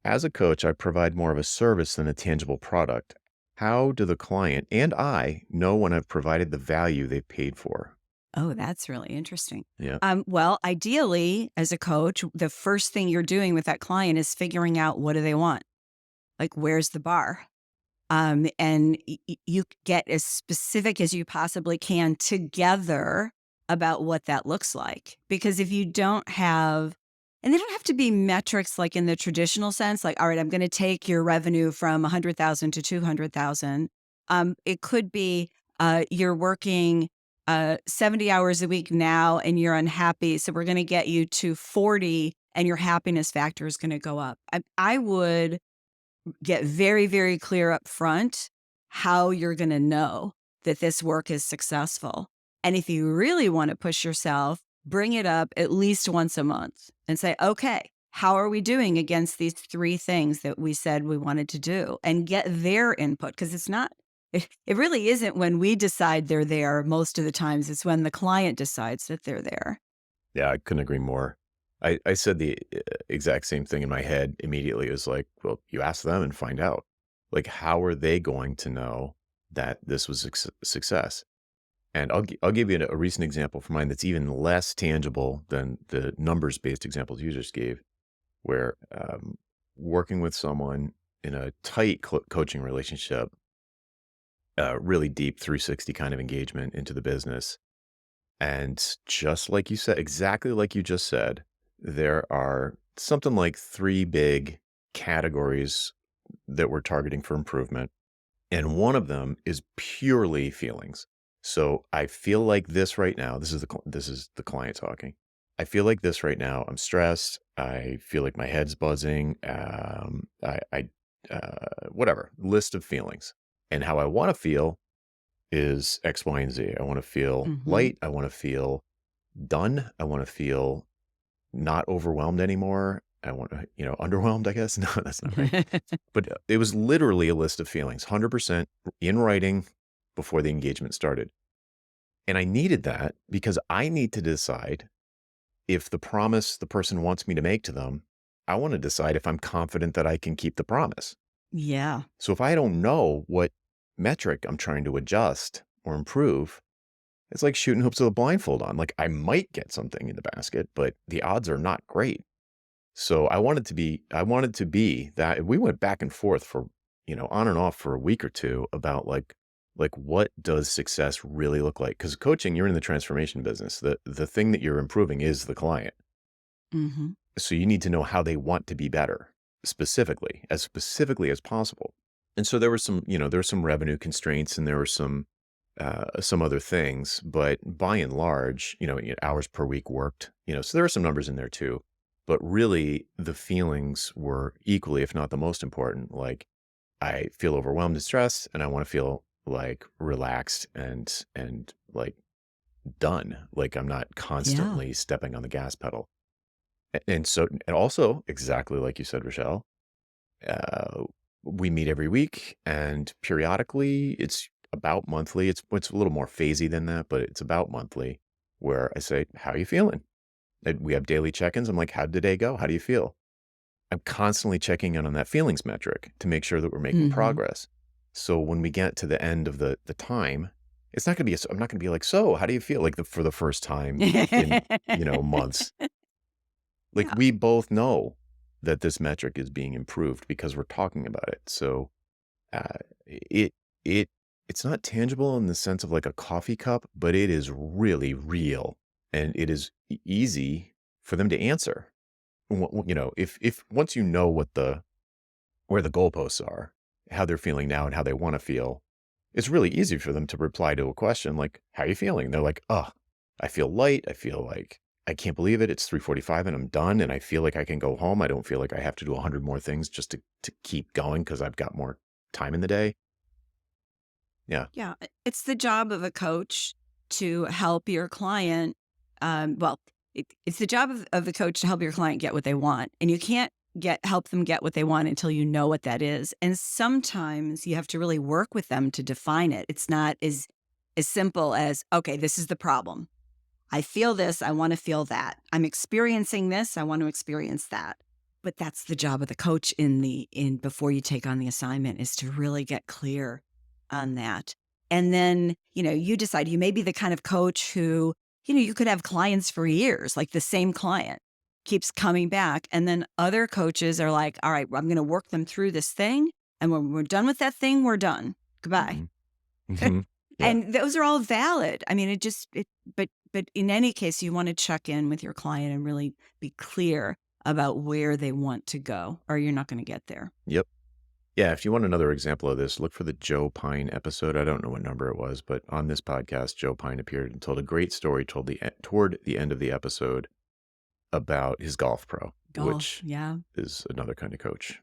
as a coach, I provide more of a service than a tangible product. How do the client and I know when I've provided the value they've paid for? Oh, that's really interesting. Yeah. Well, ideally, as a coach, the first thing you're doing with that client is figuring out what do they want? Like, where's the bar? And you get as specific as you possibly can together about what that looks like. Because if you don't have, and they don't have to be metrics like in the traditional sense, like, all right, I'm going to take your revenue from 100,000 to 200,000. It could be you're working 70 hours a week now and you're unhappy. So we're going to get you to 40 and your happiness factor is going to go up. I would get very, very clear up front how you're going to know that this work is successful. And if you really want to push yourself, bring it up at least once a month and say, okay, how are we doing against these three things that we said we wanted to do? And get their input because it's not, it really isn't when we decide they're there. Most of the times it's when the client decides that they're there. Yeah, I couldn't agree more. I said the exact same thing in my head immediately. It was like, well, you ask them and find out. Like, how are they going to know that this was a success? And I'll give you a recent example for mine that's even less tangible than the numbers based examples you just gave, where working with someone in a tight coaching relationship, really deep 360 kind of engagement into the business. And just like you said, exactly like you just said, there are something like three big categories that we're targeting for improvement. And one of them is purely feelings. So I feel like this right now. This is the client talking. I feel like this right now. I'm stressed. I feel like my head's buzzing. Whatever list of feelings, and how I want to feel is X, Y, and Z. I want to feel Hmm. light. I want to feel done. I want to feel not overwhelmed anymore. I want to, underwhelmed, I guess. No, that's not right. But it was literally a list of feelings, 100% in writing before the engagement started. And I needed that because I need to decide if the promise the person wants me to make to them, I want to decide if I'm confident that I can keep the promise. Yeah. So if I don't know what metric I'm trying to adjust or improve, it's like shooting hoops with a blindfold on. Like, I might get something in the basket, but the odds are not great. So I wanted to be that we went back and forth for, on and off for a week or two about like what does success really look like? Because coaching, you're in the transformation business. The thing that you're improving is the client. Hmm. So you need to know how they want to be better specifically as possible. And so there were some revenue constraints and there were some other things, but by and large, hours per week worked, so there are some numbers in there too. But really, the feelings were equally, if not the most important. Like, I feel overwhelmed and stressed, and I want to feel like relaxed and like done. Like I'm not Yeah. constantly stepping on the gas pedal. And so, and also exactly like you said, Rochelle, uh, we meet every week, and periodically, it's about monthly. It's a little more phasey than that, but it's about monthly, where I say, "How are you feeling?" And we have daily check-ins. I'm like, "How'd the day go? How do you feel?" I'm constantly checking in on that feelings metric to make sure that we're making Hmm. progress. So when we get to the end of the time, it's not gonna be I'm not gonna be like, "So, how do you feel?" Like, for the first time in, months. Like, Yeah. we both know that this metric is being improved because we're talking about it. So, uh, it it it's not tangible in the sense of like a coffee cup, but it is really real, and it is easy for them to answer. If once you know what the where the goalposts are, how they're feeling now and how they wanna feel, it's really easy for them to reply to a question like, "How are you feeling?" They're like, "Oh, I feel light. I feel like I can't believe it. It's 3:45 and I'm done, and I feel like I can go home. I don't feel like I have to do 100 more things just to keep going because 'cause I've got more time in the day." Yeah. Yeah, it's the job of a coach to help your client. It's the job of the coach to help your client get what they want, and you can't help them get what they want until you know what that is. And sometimes you have to really work with them to define it. It's not as simple as, okay, this is the problem. I feel this. I want to feel that. I'm experiencing this. I want to experience that. But that's the job of the coach in before you take on the assignment is to really get clear on that. And then, you decide you may be the kind of coach who, you could have clients for years, like the same client keeps coming back. And then other coaches are like, all right, I'm going to work them through this thing. And when we're done with that thing, we're done. Goodbye. Mhm. Mhm. Yeah. And those are all valid. I mean, but in any case, you want to check in with your client and really be clear about where they want to go, or you're not going to get there. Yep. Yeah, if you want another example of this, look for the Joe Pine episode. I don't know what number it was, but on this podcast, Joe Pine appeared and told a great story toward the end of the episode about his golf pro, Golf, which yeah. is another kind of coach.